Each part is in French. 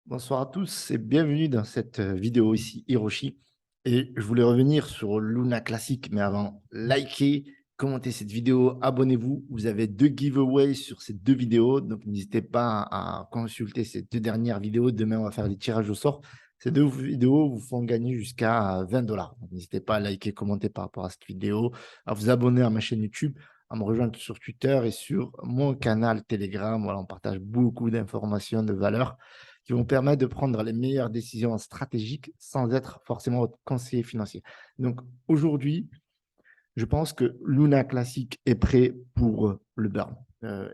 Bonsoir à tous et bienvenue dans cette vidéo ici, Hiroshi. Et je voulais revenir sur Luna Classic, mais avant, likez, commentez cette vidéo, abonnez-vous. Vous avez 2 giveaways sur ces 2 vidéos, donc n'hésitez pas à consulter ces 2 dernières vidéos. Demain, on va faire des tirages au sort. Ces 2 vidéos vous font gagner jusqu'à 20 $. Donc, n'hésitez pas à liker, commenter par rapport à cette vidéo, à vous abonner à ma chaîne YouTube, à me rejoindre sur Twitter et sur mon canal Telegram. Voilà, on partage beaucoup d'informations, de valeurs qui vont permettre de prendre les meilleures décisions stratégiques sans être forcément votre conseiller financier. Donc aujourd'hui, je pense que Luna Classic est prêt pour le burn,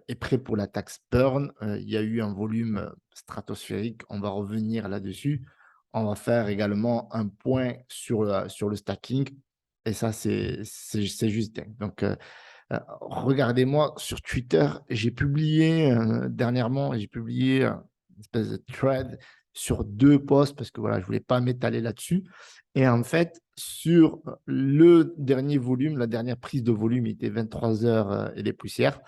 est prêt pour la taxe burn. Il y a eu un volume stratosphérique, on va revenir là-dessus. On va faire également un point sur le stacking. Et ça, c'est juste dingue. Donc, regardez-moi sur Twitter, j'ai publié dernièrement, j'ai publié une espèce de thread sur 2 posts parce que voilà, je voulais pas m'étaler là-dessus. Et en fait, sur le dernier volume, la dernière prise de volume, il était 23 heures et des poussières.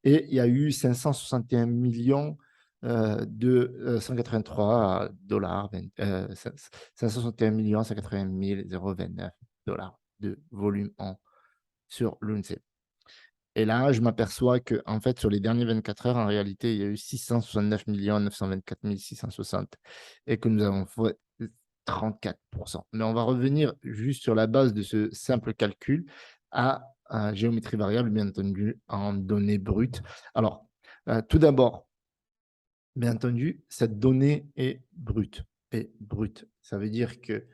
Et il y a eu 561 millions de 183 dollars, 561 millions 180 029 dollars de volume sur l'UNC. Et là, je m'aperçois que, en fait, sur les derniers 24 heures, en réalité, il y a eu 669 924 660 et que nous avons fait 34%. Mais on va revenir juste sur la base de ce simple calcul à géométrie variable, bien entendu, en données brutes. Alors, tout d'abord, bien entendu, cette donnée est brute. Et brute, ça veut dire que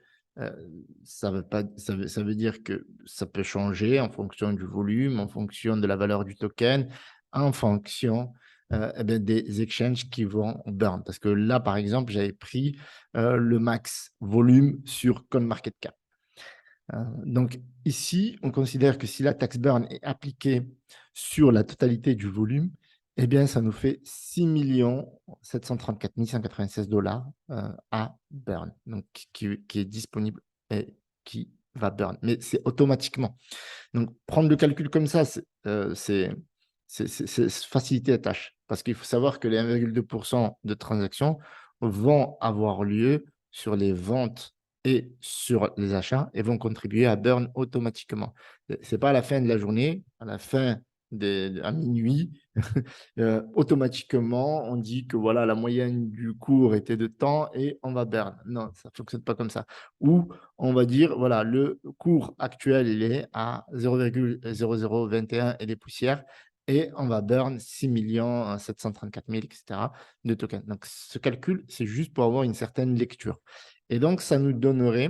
ça veut dire que ça peut changer en fonction du volume, en fonction de la valeur du token, en fonction des exchanges qui vont burn. Parce que là, par exemple, j'avais pris le max volume sur CoinMarketCap. Donc ici, on considère que si la taxe burn est appliquée sur la totalité du volume, eh bien, ça nous fait 6 734 196 dollars à burn, donc qui est disponible et qui va burn. Mais c'est automatiquement. Donc, prendre le calcul comme ça, c'est faciliter la tâche. Parce qu'il faut savoir que les 1,2% de transactions vont avoir lieu sur les ventes et sur les achats et vont contribuer à burn automatiquement. Ce n'est pas à la fin de la journée, à la fin à minuit, automatiquement, on dit que voilà, la moyenne du cours était de temps et on va burn. Non, ça ne fonctionne pas comme ça. Ou on va dire, voilà, le cours actuel, il est à 0,0021 et des poussières, et on va burn 6 734 000, etc. de tokens. Donc, ce calcul, c'est juste pour avoir une certaine lecture. Et donc, ça nous donnerait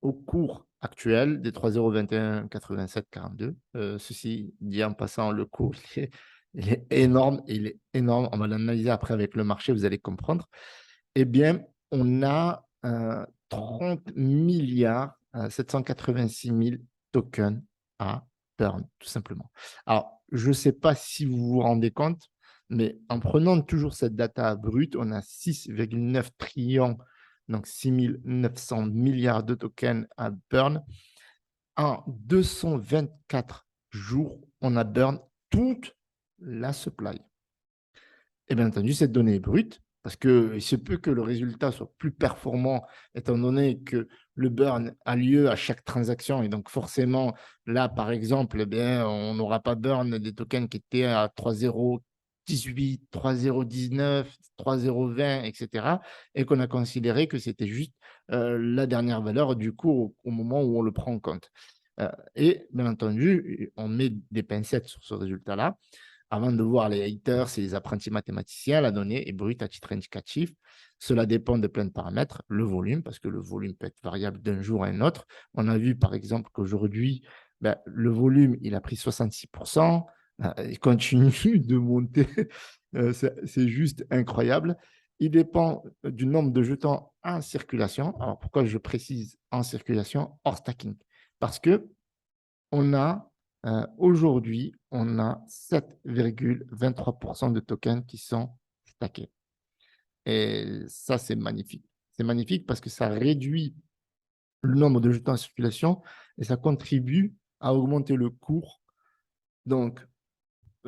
au cours actuel des 3,021,87,42. Ceci dit en passant, le cours, il est énorme, il est énorme. On va l'analyser après avec le marché, vous allez comprendre. Eh bien, on a 30 milliards 786 000 tokens à burn, tout simplement. Alors, je ne sais pas si vous vous rendez compte, mais en prenant toujours cette data brute, on a 6,9 trillions, donc 6 900 milliards de tokens à burn. En 224 jours, on a burn toute la supply. Et bien entendu, cette donnée est brute parce qu'il se peut que le résultat soit plus performant étant donné que le burn a lieu à chaque transaction. Et donc, forcément, là, par exemple, eh bien, on n'aura pas burn des tokens qui étaient à 3,018, 3,019, 3,020, etc. Et qu'on a considéré que c'était juste la dernière valeur du cours au moment où on le prend en compte. Et bien entendu, on met des pincettes sur ce résultat-là avant de voir les haters et les apprentis mathématiciens, la donnée est brute à titre indicatif. Cela dépend de plein de paramètres. Le volume, parce que le volume peut être variable d'un jour à un autre. On a vu par exemple qu'aujourd'hui, le volume, il a pris 66%. Il continue de monter. C'est juste incroyable. Il dépend du nombre de jetons en circulation. Alors pourquoi je précise en circulation hors stacking? Parce que on a aujourd'hui, on a 7,23% de tokens qui sont stackés. Et ça, c'est magnifique. C'est magnifique parce que ça réduit le nombre de jetons en circulation et ça contribue à augmenter le cours. Donc,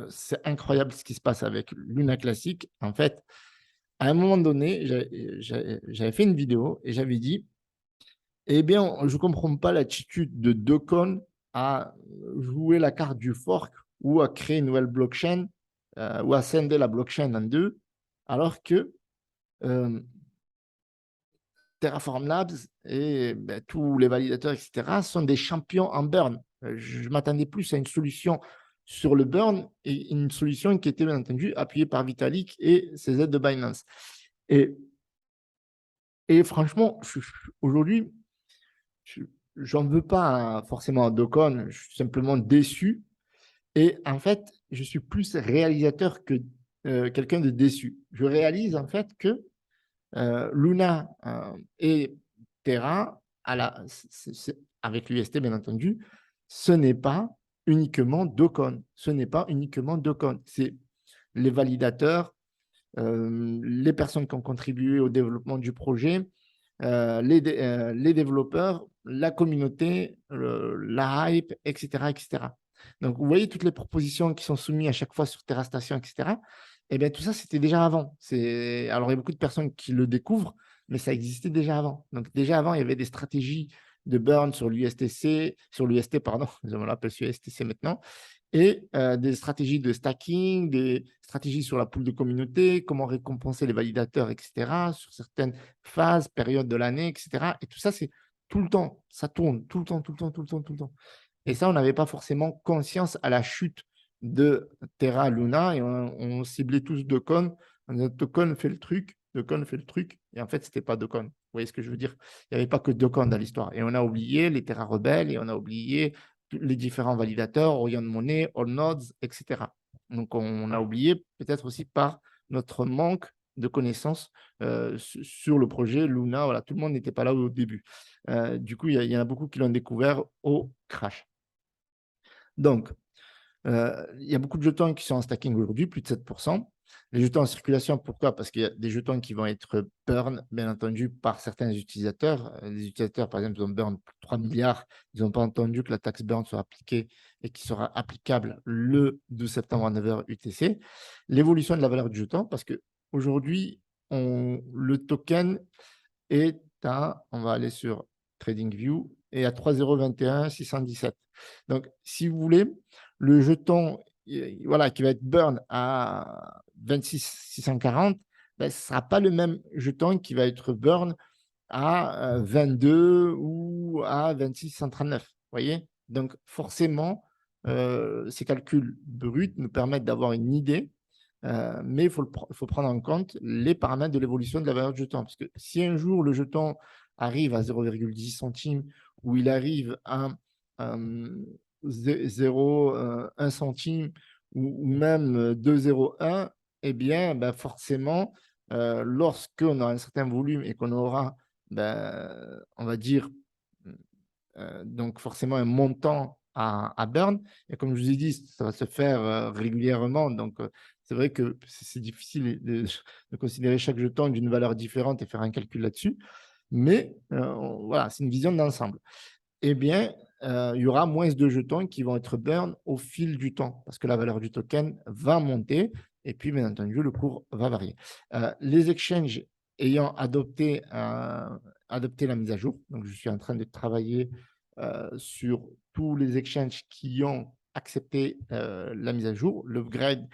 c'est incroyable ce qui se passe avec Luna Classic. En fait, à un moment donné, j'avais fait une vidéo et j'avais dit: «Eh bien, je ne comprends pas l'attitude de Docon à jouer la carte du fork ou à créer une nouvelle blockchain, ou à scinder la blockchain en 2, alors que, hem, Terraform Labs et tous les validateurs et cetera sont des champions en burn». Je m'attendais plus à une solution sur le burn et une solution qui était bien entendu appuyée par Vitalik et ses aides de Binance. Et franchement, aujourd'hui, je j'en veux pas forcément à Docon, je suis simplement déçu et en fait, je suis plus réalisateur que, quelqu'un de déçu. Je réalise en fait que, Luna, et Terra à la c'est avec l'UST bien entendu, ce n'est pas uniquement Docon, ce n'est pas uniquement Docon. C'est les validateurs, les personnes qui ont contribué au développement du projet, les développeurs, la communauté, la hype, etc., etc. Donc, vous voyez toutes les propositions qui sont soumises à chaque fois sur TerraStation, etc. Et bien, tout ça, c'était déjà avant. Alors, il y a beaucoup de personnes qui le découvrent, mais ça existait déjà avant. Donc, déjà avant, il y avait des stratégies de burn sur l'USTC, sur l'UST, pardon, on l'appelle USTC maintenant, et des stratégies de stacking, des stratégies sur la pool de communauté, comment récompenser les validateurs, etc., sur certaines phases, périodes de l'année, etc. Et tout ça, c'est tout le temps, ça tourne tout le temps, tout le temps, tout le temps, tout le temps. Et ça, on n'avait pas forcément conscience à la chute de Terra Luna et on ciblait tous Docon. On disait, Docon fait le truc, Docon fait le truc. Et en fait, ce n'était pas Docon. Vous voyez ce que je veux dire? Il n'y avait pas que Docon dans l'histoire. Et on a oublié les Terra rebelles et on a oublié les différents validateurs, Orion Money, All Nodes, etc. Donc, on a oublié peut-être aussi par notre manque de connaissances sur le projet Luna. Voilà, tout le monde n'était pas là au début. Du coup, il y en a beaucoup qui l'ont découvert au crash. Donc, il y a beaucoup de jetons qui sont en stacking aujourd'hui, plus de 7%. Les jetons en circulation, pourquoi? Parce qu'il y a des jetons qui vont être burn, bien entendu, par certains utilisateurs. Les utilisateurs, par exemple, ils ont burn 3 milliards. Ils n'ont pas entendu que la taxe burn soit appliquée et qui sera applicable le 12 septembre à 9h UTC. L'évolution de la valeur du jeton, parce qu'aujourd'hui, le token est on va aller sur TradingView, et à 3,021 617. Donc, si vous voulez, le jeton voilà, qui va être burn à 26 640, ben, ce ne sera pas le même jeton qui va être burn à 22 ou à 26 139. Vous voyez? Donc, forcément, ces calculs bruts nous permettent d'avoir une idée, mais il faut prendre en compte les paramètres de l'évolution de la valeur du jeton. Parce que si un jour le jeton arrive à 0,10 centimes ou il arrive à 0,1 centime ou même 2,01, eh bien, ben forcément, lorsqu'on a un certain volume et qu'on aura, on va dire, donc forcément un montant à burn. Et comme je vous ai dit, ça va se faire régulièrement. Donc, c'est vrai que c'est difficile de considérer chaque jeton d'une valeur différente et faire un calcul là-dessus. Mais voilà, c'est une vision d'ensemble. Eh bien, il y aura moins de jetons qui vont être burn au fil du temps parce que la valeur du token va monter et puis, bien entendu, le cours va varier. Les exchanges ayant adopté la mise à jour, donc je suis en train de travailler sur tous les exchanges qui ont accepté la mise à jour, l'upgrade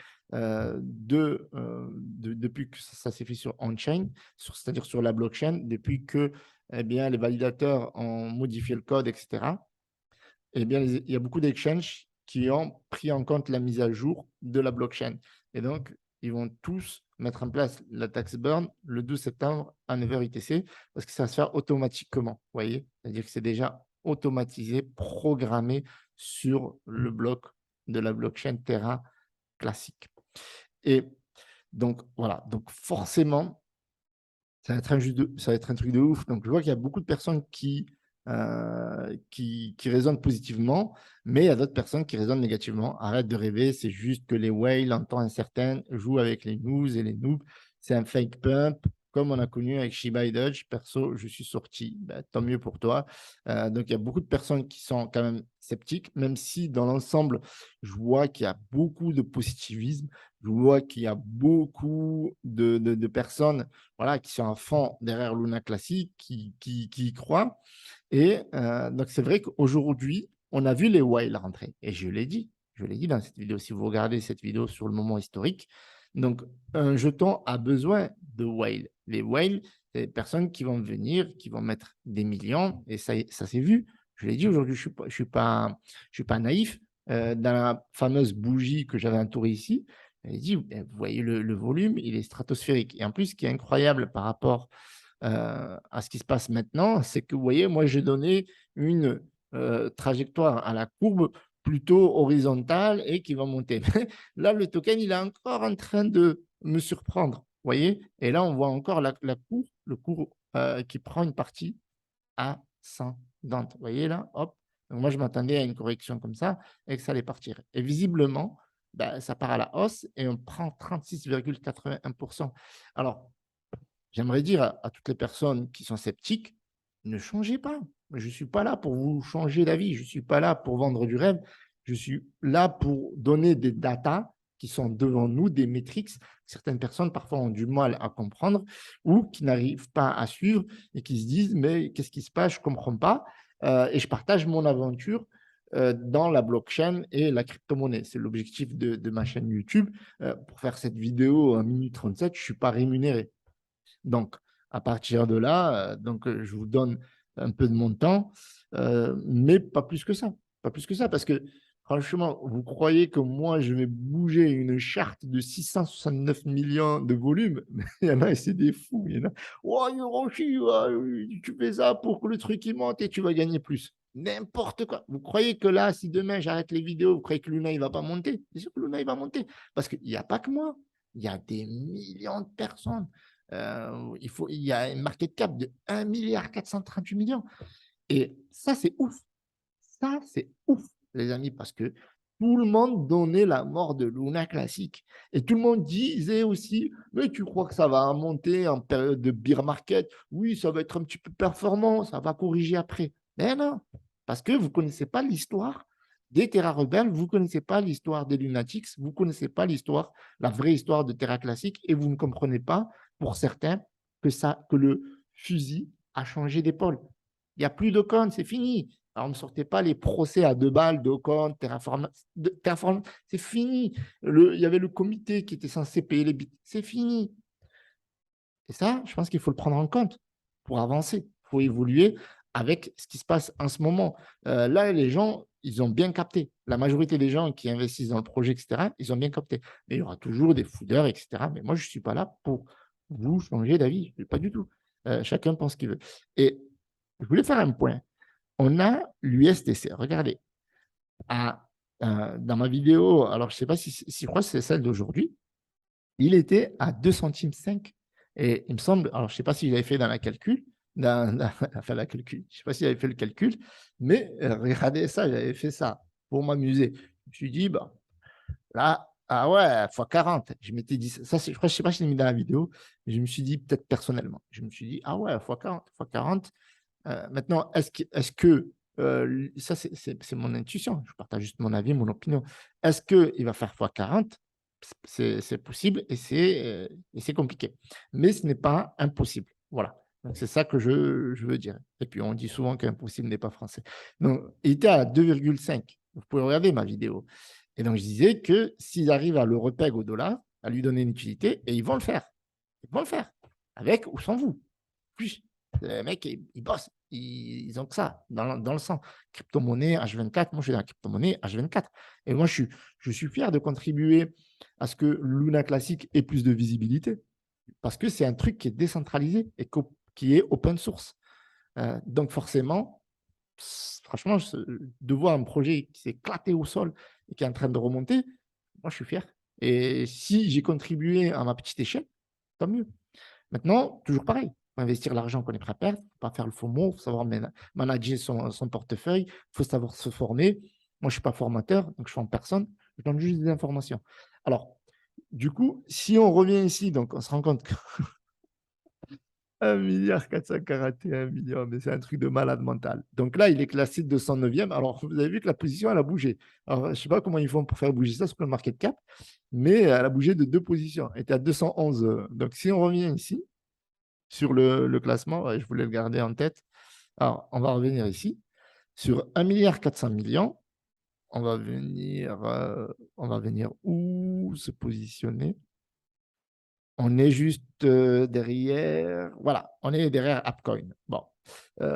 depuis que ça s'est fait sur on-chain, c'est-à-dire sur la blockchain, depuis que eh bien, les validateurs ont modifié le code, etc. Eh bien, il y a beaucoup d'exchanges qui ont pris en compte la mise à jour de la blockchain. Et donc, ils vont tous mettre en place la tax burn le 12 septembre à 9h ITC parce que ça va se faire automatiquement. Vous voyez? C'est-à-dire que c'est déjà automatisé, programmé sur le bloc de la blockchain Terra classique. Et donc, voilà. Donc, forcément, ça va être ça va être un truc de ouf. Donc, je vois qu'il y a beaucoup de personnes qui raisonnent positivement, mais il y a d'autres personnes qui raisonnent négativement. Arrête de rêver, c'est juste que les whales, en temps incertain, jouent avec les noobs et les noobs. C'est un fake pump, comme on a connu avec Shiba et Dodge. Perso, je suis sorti. Ben, tant mieux pour toi. Donc, il y a beaucoup de personnes qui sont quand même sceptiques, même si dans l'ensemble, je vois qu'il y a beaucoup de positivisme Je vois qu'il y a beaucoup de personnes, voilà, qui sont à fond derrière Luna Classic, qui y croient. Et donc, c'est vrai qu'aujourd'hui, on a vu les whales rentrer. Et je l'ai dit dans cette vidéo. Si vous regardez cette vidéo sur le moment historique, donc un jeton a besoin de whales. Les whales, c'est des personnes qui vont venir, qui vont mettre des millions. Et ça s'est vu. Je l'ai dit aujourd'hui, je suis pas naïf. Dans la fameuse bougie que j'avais entourée ici, j'ai dit, vous voyez le volume, il est stratosphérique. Et en plus, ce qui est incroyable par rapport à ce qui se passe maintenant, c'est que vous voyez, moi, j'ai donné une trajectoire à la courbe plutôt horizontale et qui va monter. Là, le token, il est encore en train de me surprendre, vous voyez. Et là, on voit encore le cours qui prend une partie ascendante. Vous voyez là, hop. Donc moi, je m'attendais à une correction comme ça et que ça allait partir. Et visiblement, ben, ça part à la hausse et on prend 36,81%. Alors, j'aimerais dire à toutes les personnes qui sont sceptiques, ne changez pas. Je ne suis pas là pour vous changer d'avis. Je ne suis pas là pour vendre du rêve. Je suis là pour donner des datas qui sont devant nous, des métriques. Certaines personnes, parfois, ont du mal à comprendre ou qui n'arrivent pas à suivre et qui se disent, mais qu'est-ce qui se passe? Je ne comprends pas. Et je partage mon aventure dans la blockchain et la crypto-monnaie. C'est l'objectif de ma chaîne YouTube. Pour faire cette vidéo 1 minute 37, je ne suis pas rémunéré. Donc, à partir de là, je vous donne un peu de mon temps, mais pas plus que ça. Pas plus que ça, parce que franchement, vous croyez que moi, je vais bouger une charte de 669 millions de volume? Mais il y en a, c'est des fous. Il y en a, oh, Hiroshi, tu fais ça pour que le truc il monte et tu vas gagner plus. N'importe quoi. Vous croyez que là, si demain j'arrête les vidéos, vous croyez que Luna, il va pas monter? C'est sûr que Luna, il va monter. Parce qu'il n'y a pas que moi. Il y a des millions de personnes. Il y a un market cap de 1,438 milliard. Et ça, c'est ouf. Ça, c'est ouf, les amis, parce que tout le monde donnait la mort de Luna Classic. Et tout le monde disait aussi, mais tu crois que ça va monter en période de bear market? Oui, ça va être un petit peu performant, ça va corriger après. Mais non, parce que vous ne connaissez pas l'histoire des Terra Rebelles, vous ne connaissez pas l'histoire des Lunatics, vous ne connaissez pas l'histoire, la vraie histoire de Terra Classic, et vous ne comprenez pas, pour certains, que le fusil a changé d'épaule. Il n'y a plus de con, c'est fini. Alors, ne sortez pas les procès à 2 balles d'Ocon, Terraform, c'est fini. Il y avait le comité qui était censé payer les bits, c'est fini. Et ça, je pense qu'il faut le prendre en compte pour avancer. Il faut évoluer avec ce qui se passe en ce moment. Là, les gens, ils ont bien capté. La majorité des gens qui investissent dans le projet, etc., ils ont bien capté. Mais il y aura toujours des foudeurs, etc. Mais moi, je ne suis pas là pour vous changer d'avis. Pas du tout. Chacun pense ce qu'il veut. Et je voulais faire un point. On a l'USTC. Regardez, dans ma vidéo, alors je ne sais pas si je crois que c'est celle d'aujourd'hui, il était à 2 centimes 5. Et il me semble, alors je ne sais pas si j'avais fait dans la calcul, enfin la calcul, je ne sais pas si j'avais fait le calcul, mais regardez ça, j'avais fait ça pour m'amuser. Je me suis dit, bah, là, ah ouais, fois 40. Je m'étais dit, ça, je crois, je ne sais pas si je l'ai mis dans la vidéo, mais je me suis dit, peut-être personnellement, je me suis dit, ah ouais, fois 40, fois 40. Maintenant, ça, c'est mon intuition, je partage juste mon avis, mon opinion. Est-ce qu'il va faire x40? C'est possible et c'est compliqué. Mais ce n'est pas impossible. Voilà. Donc, c'est ça que je veux dire. Et puis, on dit souvent qu'impossible n'est pas français. Donc, il était à 2,5. Vous pouvez regarder ma vidéo. Et donc, je disais que s'ils arrivent à le repeg au dollar, à lui donner une utilité, et ils vont le faire. Ils vont le faire. Avec ou sans vous. Plus. Les mecs, ils bossent. Ils ont que ça dans le sang. Crypto-monnaie H24, moi je suis dans la crypto-monnaie H24. Et moi je suis fier de contribuer à ce que Luna Classic ait plus de visibilité. Parce que c'est un truc qui est décentralisé et qui est open source. Donc forcément, franchement, de voir un projet qui s'est éclaté au sol et qui est en train de remonter, moi je suis fier. Et si j'ai contribué à ma petite échelle, tant mieux. Maintenant, toujours pareil, faut investir l'argent qu'on est prêt à perdre, faut pas faire le faux mot, il faut savoir manager son portefeuille, il faut savoir se former. Moi, je ne suis pas formateur, donc je ne forme personne, je donne juste des informations. Alors, du coup, si on revient ici, donc on se rend compte que 1,441 milliard, mais c'est un truc de malade mental. Donc là, il est classé 209e. Alors, vous avez vu que la position, elle a bougé. Alors, je ne sais pas comment ils font pour faire bouger ça sur le market cap, mais elle a bougé de 2 positions. Elle était à 211. Donc, si on revient ici, sur le classement, ouais, je voulais le garder en tête. Alors, on va revenir ici. Sur 1,4 milliard, on va venir où se positionner? On est juste, derrière, voilà, on est derrière Appcoin. Bon,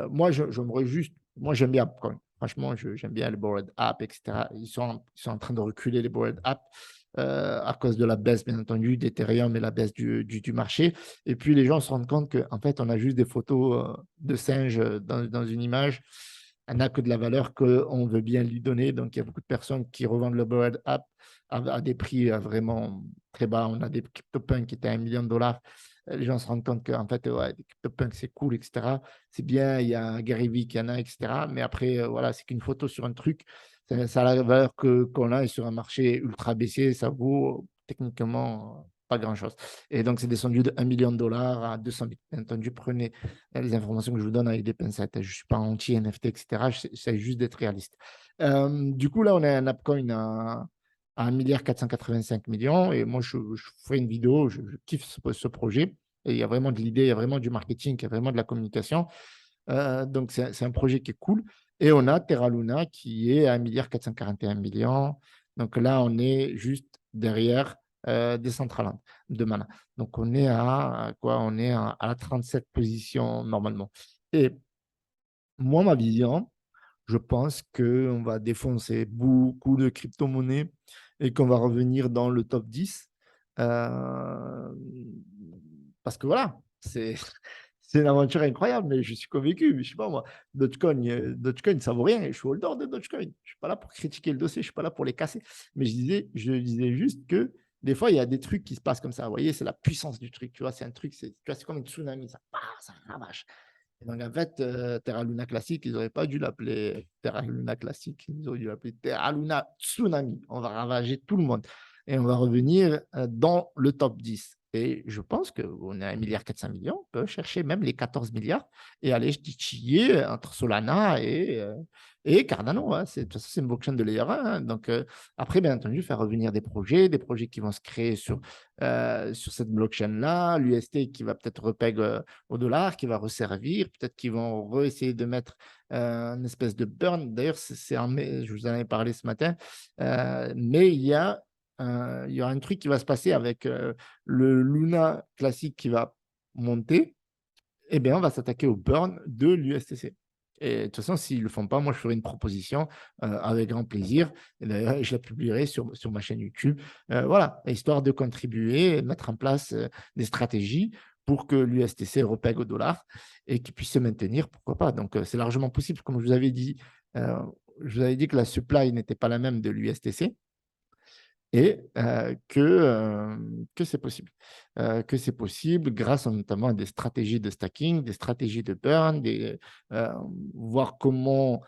moi, j'aimerais juste, moi, j'aime bien Appcoin. Franchement, j'aime bien les Bored App et cetera. Ils sont en train de reculer, les Bored App, à cause de la baisse, bien entendu, d'Ethereum et la baisse du marché. Et puis, les gens se rendent compte qu'en fait, on a juste des photos, de singes, dans une image. Elle n'a que de la valeur qu'on veut bien lui donner. Donc, il y a beaucoup de personnes qui revendent le Bored App à des prix, vraiment très bas. On a des CryptoPunks qui étaient à 1 million de dollars. Les gens se rendent compte qu'en fait, ouais, des CryptoPunks, c'est cool, etc. C'est bien, il y a Gary Vee qui en a, etc. Mais après, voilà, c'est qu'une photo sur un truc. Ça a la valeur qu'on a, et sur un marché ultra baissier, ça vaut techniquement pas grand-chose. Et donc, c'est descendu de 1 million de dollars à 200 000. Bien entendu, prenez les informations que je vous donne avec des pincettes. Je ne suis pas anti-NFT, etc. J'essaie juste d'être réaliste. Du coup, là, on a un Appcoin à 1,485 milliard. Et moi, je ferai une vidéo, je kiffe ce projet. Et il y a vraiment de l'idée, il y a vraiment du marketing, il y a vraiment de la communication. Donc, c'est un projet qui est cool. Et on a Terra Luna qui est à 1,441 milliard. Donc là, on est juste derrière, Decentraland de Mana. Donc, on est à quoi? On est à la 37e position normalement. Et moi, ma vision, je pense qu'on va défoncer beaucoup de crypto-monnaies et qu'on va revenir dans le top 10. euh, Parce que voilà, c'est une aventure incroyable, mais je suis convaincu. Mais je sais pas moi, Dogecoin, ça vaut rien. Je suis holder de Dogecoin. Je ne suis pas là pour critiquer le dossier, je ne suis pas là pour les casser. Mais je disais juste que des fois, il y a des trucs qui se passent comme ça. Vous voyez, c'est la puissance du truc. Tu vois, c'est un truc, c'est comme un tsunami. Ça ravage. Et donc, en fait, Terra Luna Classic, ils n'auraient pas dû l'appeler Terra Luna Classic, ils auraient dû l'appeler Terra Luna Tsunami. On va ravager tout le monde. Et on va revenir, dans le top 10. Et je pense qu'on est à 1,4 milliard, on peut chercher même les 14 milliards et aller chiller entre Solana et Cardano. Hein. De toute façon, c'est une blockchain de layer 1. Hein. Donc, après, bien entendu, faire revenir des projets qui vont se créer sur cette blockchain-là, l'UST qui va peut-être repeg, au dollar, qui va resservir. Peut-être qu'ils vont essayer de mettre, une espèce de burn. D'ailleurs, je vous en avais parlé ce matin, mais il y aura un truc qui va se passer avec, le Luna classique qui va monter. Eh bien, on va s'attaquer au burn de l'USTC. Et de toute façon, s'ils ne le font pas, moi, je ferai une proposition, avec grand plaisir. Et d'ailleurs, je la publierai sur ma chaîne YouTube. Voilà, histoire de contribuer, mettre en place, des stratégies pour que l'USTC repègue au dollar et qu'il puisse se maintenir, pourquoi pas. Donc, c'est largement possible. Comme euh, je vous avais dit que la supply n'était pas la même de l'USTC et que c'est possible. Que c'est possible grâce notamment à des stratégies de stacking, des stratégies de burn, euh, voir comment,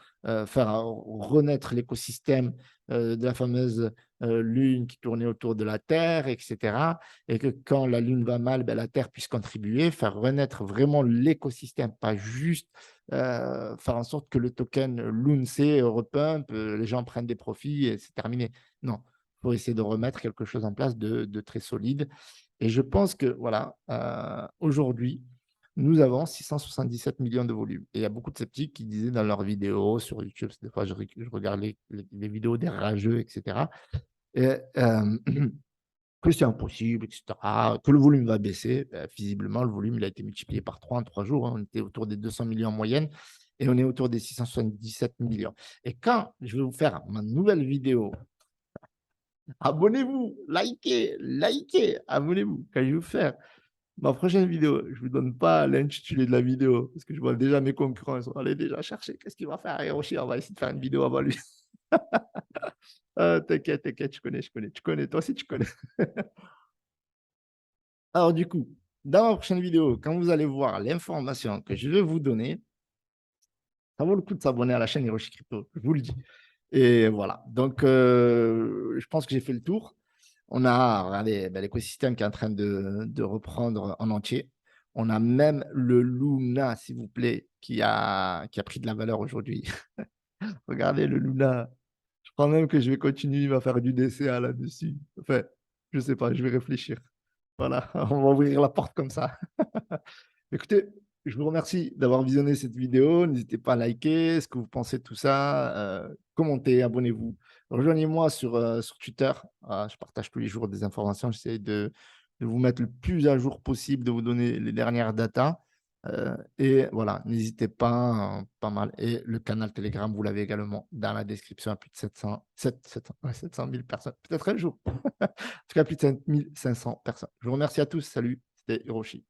faire renaître l'écosystème, de la fameuse, lune qui tournait autour de la Terre, etc. Et que quand la lune va mal, ben, la Terre puisse contribuer, faire renaître vraiment l'écosystème, pas juste, faire en sorte que le token LUNC repump, les gens prennent des profits et c'est terminé. Non, pour essayer de remettre quelque chose en place de très solide. Et je pense que, voilà, aujourd'hui, nous avons 677 millions de volume. Et il y a beaucoup de sceptiques qui disaient dans leurs vidéos sur YouTube, des fois je regarde les vidéos des rageux, etc., et, que c'est impossible, etc., que le volume va baisser. Visiblement, le volume il a été multiplié par 3 en 3 jours. Hein. On était autour des 200 millions en moyenne et on est autour des 677 millions. Et quand je vais vous faire ma nouvelle vidéo, abonnez-vous, likez, abonnez-vous. Quand je vais vous faire ma prochaine vidéo, je ne vous donne pas l'intitulé de la vidéo parce que je vois déjà mes concurrents, ils sont allés déjà chercher. Qu'est-ce qu'il va faire, Hiroshi? On va essayer de faire une vidéo avant lui. T'inquiète, tu connais, toi aussi tu connais. Alors du coup, dans ma prochaine vidéo, quand vous allez voir l'information que je vais vous donner, ça vaut le coup de s'abonner à la chaîne Hiroshi Crypto, je vous le dis. Et voilà, donc je pense que j'ai fait le tour. On a regardez, ben, l'écosystème qui est en train de reprendre en entier. On a même le Luna, s'il vous plaît, qui a pris de la valeur aujourd'hui. Regardez le Luna. Je crois même que je vais continuer à faire du DCA là-dessus. Enfin, je sais pas, je vais réfléchir. Voilà, on va ouvrir la porte comme ça. Écoutez, je vous remercie d'avoir visionné cette vidéo. N'hésitez pas à liker ce que vous pensez de tout ça, commentez, abonnez-vous. Rejoignez-moi sur Twitter. Je partage tous les jours des informations. J'essaie de vous mettre le plus à jour possible, de vous donner les dernières datas. Et voilà, n'hésitez pas, pas mal. Et le canal Telegram, vous l'avez également dans la description à plus de 700 000 personnes. Peut-être un jour. En tout cas, plus de 7500 personnes. Je vous remercie à tous. Salut, c'était Hiroshi.